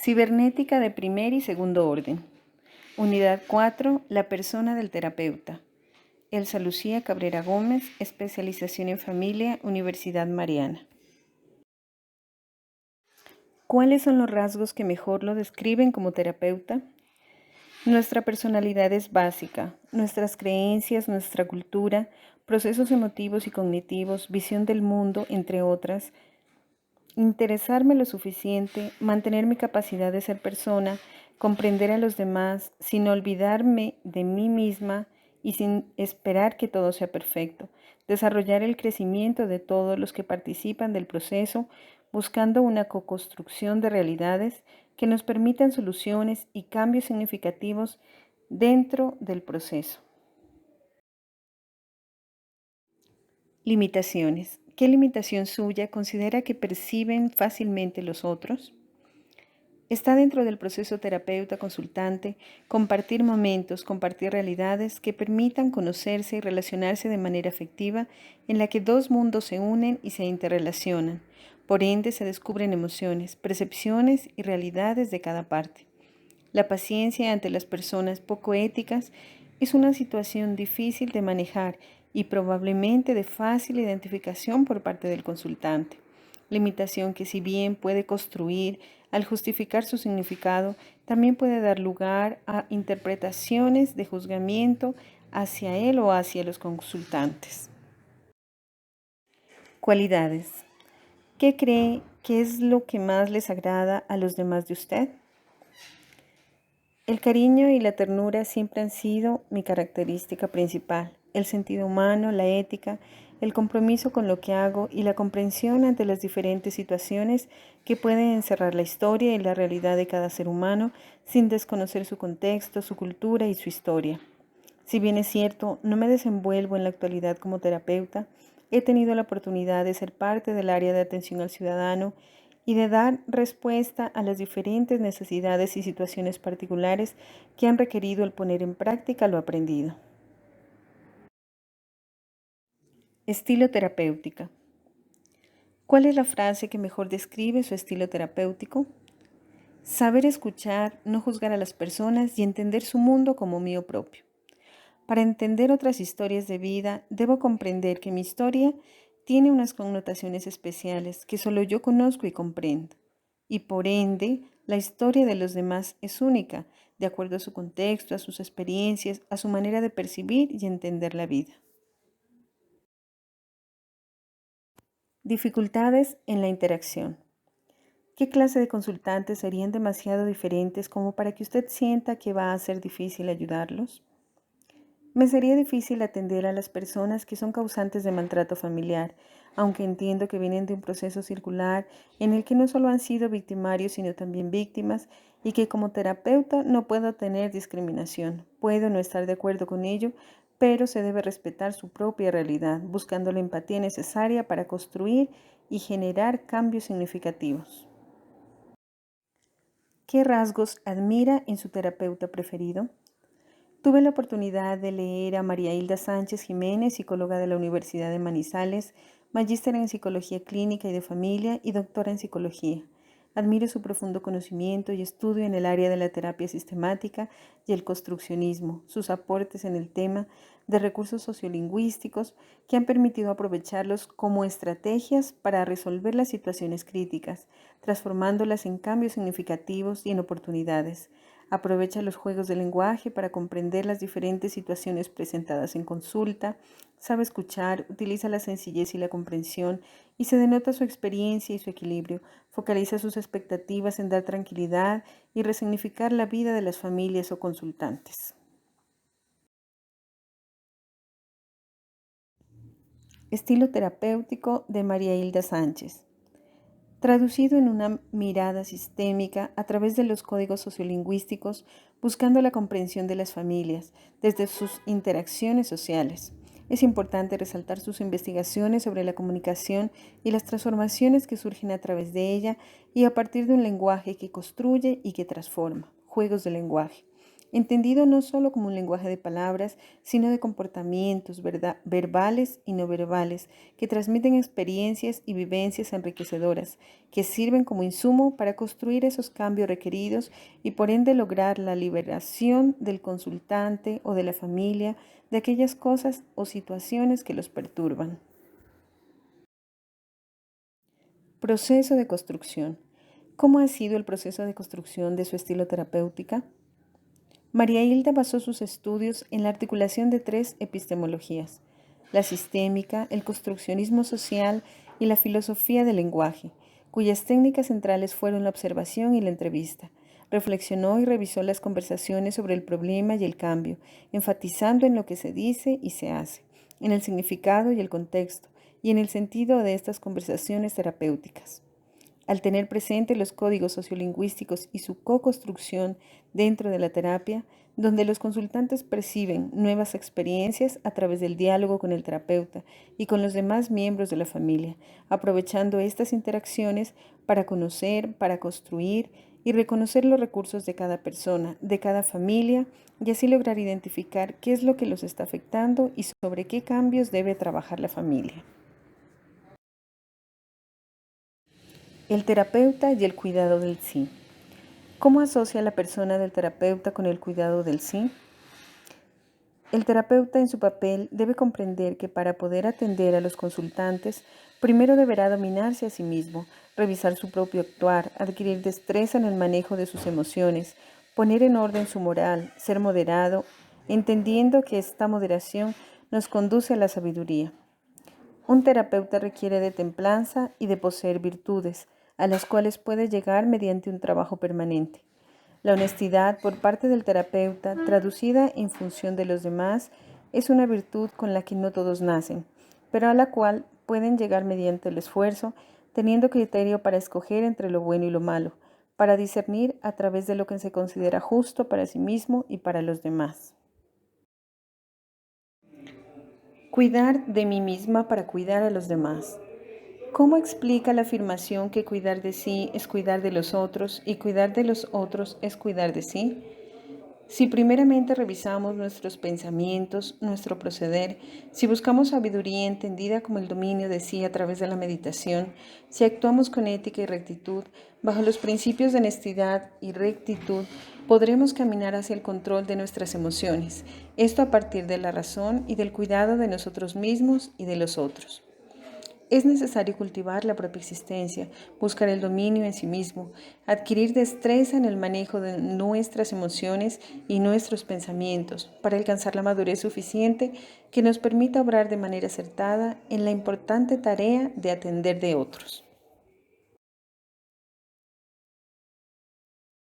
Cibernética de primer y segundo orden. Unidad 4. La persona del terapeuta. Elsa Lucía Cabrera Gómez, especialización en familia, Universidad Mariana. ¿Cuáles son los rasgos que mejor lo describen como terapeuta? Nuestra personalidad es básica, nuestras creencias, nuestra cultura, procesos emotivos y cognitivos, visión del mundo, entre otras. Interesarme lo suficiente, mantener mi capacidad de ser persona, comprender a los demás sin olvidarme de mí misma y sin esperar que todo sea perfecto. Desarrollar el crecimiento de todos los que participan del proceso, buscando una co-construcción de realidades que nos permitan soluciones y cambios significativos dentro del proceso. Limitaciones. ¿Qué limitación suya considera que perciben fácilmente los otros? Está dentro del proceso terapeuta-consultante compartir momentos, compartir realidades que permitan conocerse y relacionarse de manera efectiva en la que dos mundos se unen y se interrelacionan. Por ende, se descubren emociones, percepciones y realidades de cada parte. La paciencia ante las personas poco éticas es una situación difícil de manejar y probablemente de fácil identificación por parte del consultante. Limitación que, si bien puede construir al justificar su significado, también puede dar lugar a interpretaciones de juzgamiento hacia él o hacia los consultantes. Cualidades. ¿Qué cree que es lo que más les agrada a los demás de usted? El cariño y la ternura siempre han sido mi característica principal. El sentido humano, la ética, el compromiso con lo que hago y la comprensión ante las diferentes situaciones que pueden encerrar la historia y la realidad de cada ser humano sin desconocer su contexto, su cultura y su historia. Si bien es cierto, no me desenvuelvo en la actualidad como terapeuta, he tenido la oportunidad de ser parte del área de atención al ciudadano y de dar respuesta a las diferentes necesidades y situaciones particulares que han requerido el poner en práctica lo aprendido. Estilo terapéutica. ¿Cuál es la frase que mejor describe su estilo terapéutico? Saber escuchar, no juzgar a las personas y entender su mundo como mío propio. Para entender otras historias de vida, debo comprender que mi historia tiene unas connotaciones especiales que solo yo conozco y comprendo. Y por ende, la historia de los demás es única, de acuerdo a su contexto, a sus experiencias, a su manera de percibir y entender la vida. Dificultades en la interacción. ¿Qué clase de consultantes serían demasiado diferentes como para que usted sienta que va a ser difícil ayudarlos? Me sería difícil atender a las personas que son causantes de maltrato familiar, aunque entiendo que vienen de un proceso circular en el que no solo han sido victimarios, sino también víctimas, y que como terapeuta no puedo tener discriminación. Puedo no estar de acuerdo con ello, pero se debe respetar su propia realidad, buscando la empatía necesaria para construir y generar cambios significativos. ¿Qué rasgos admira en su terapeuta preferido? Tuve la oportunidad de leer a María Hilda Sánchez Jiménez, psicóloga de la Universidad de Manizales, magíster en Psicología Clínica y de Familia y doctora en Psicología. Admiro su profundo conocimiento y estudio en el área de la terapia sistemática y el construccionismo, sus aportes en el tema de recursos sociolingüísticos que han permitido aprovecharlos como estrategias para resolver las situaciones críticas, transformándolas en cambios significativos y en oportunidades. Aprovecha los juegos de lenguaje para comprender las diferentes situaciones presentadas en consulta, sabe escuchar, utiliza la sencillez y la comprensión y se denota su experiencia y su equilibrio. Focaliza sus expectativas en dar tranquilidad y resignificar la vida de las familias o consultantes. Estilo terapéutico de María Hilda Sánchez. Traducido en una mirada sistémica a través de los códigos sociolingüísticos, buscando la comprensión de las familias desde sus interacciones sociales. Es importante resaltar sus investigaciones sobre la comunicación y las transformaciones que surgen a través de ella y a partir de un lenguaje que construye y que transforma, juegos de lenguaje. entendido no solo como un lenguaje de palabras, sino de comportamientos verbales y no verbales, que transmiten experiencias y vivencias enriquecedoras, que sirven como insumo para construir esos cambios requeridos y por ende lograr la liberación del consultante o de la familia de aquellas cosas o situaciones que los perturban. Proceso de construcción. ¿Cómo ha sido el proceso de construcción de su estilo terapéutica? María Hilda basó sus estudios en la articulación de tres epistemologías: la sistémica, el construccionismo social y la filosofía del lenguaje, cuyas técnicas centrales fueron la observación y la entrevista. Reflexionó y revisó las conversaciones sobre el problema y el cambio, enfatizando en lo que se dice y se hace, en el significado y el contexto, y en el sentido de estas conversaciones terapéuticas. Al tener presente los códigos sociolingüísticos y su co-construcción dentro de la terapia, donde los consultantes perciben nuevas experiencias a través del diálogo con el terapeuta y con los demás miembros de la familia, aprovechando estas interacciones para conocer, para construir y reconocer los recursos de cada persona, de cada familia, y así lograr identificar qué es lo que los está afectando y sobre qué cambios debe trabajar la familia. El terapeuta y el cuidado del sí. ¿Cómo asocia la persona del terapeuta con el cuidado del sí? El terapeuta en su papel debe comprender que para poder atender a los consultantes, primero deberá dominarse a sí mismo, revisar su propio actuar, adquirir destreza en el manejo de sus emociones, poner en orden su moral, ser moderado, entendiendo que esta moderación nos conduce a la sabiduría. Un terapeuta requiere de templanza y de poseer virtudes, a las cuales puede llegar mediante un trabajo permanente. La honestidad por parte del terapeuta, traducida en función de los demás, es una virtud con la que no todos nacen, pero a la cual pueden llegar mediante el esfuerzo, teniendo criterio para escoger entre lo bueno y lo malo, para discernir a través de lo que se considera justo para sí mismo y para los demás. Cuidar de mí misma para cuidar a los demás. ¿Cómo explica la afirmación que cuidar de sí es cuidar de los otros y cuidar de los otros es cuidar de sí? Si primeramente revisamos nuestros pensamientos, nuestro proceder, si buscamos sabiduría entendida como el dominio de sí a través de la meditación, si actuamos con ética y rectitud, bajo los principios de honestidad y rectitud, podremos caminar hacia el control de nuestras emociones, esto a partir de la razón y del cuidado de nosotros mismos y de los otros. Es necesario cultivar la propia existencia, buscar el dominio en sí mismo, adquirir destreza en el manejo de nuestras emociones y nuestros pensamientos para alcanzar la madurez suficiente que nos permita obrar de manera acertada en la importante tarea de atender de otros.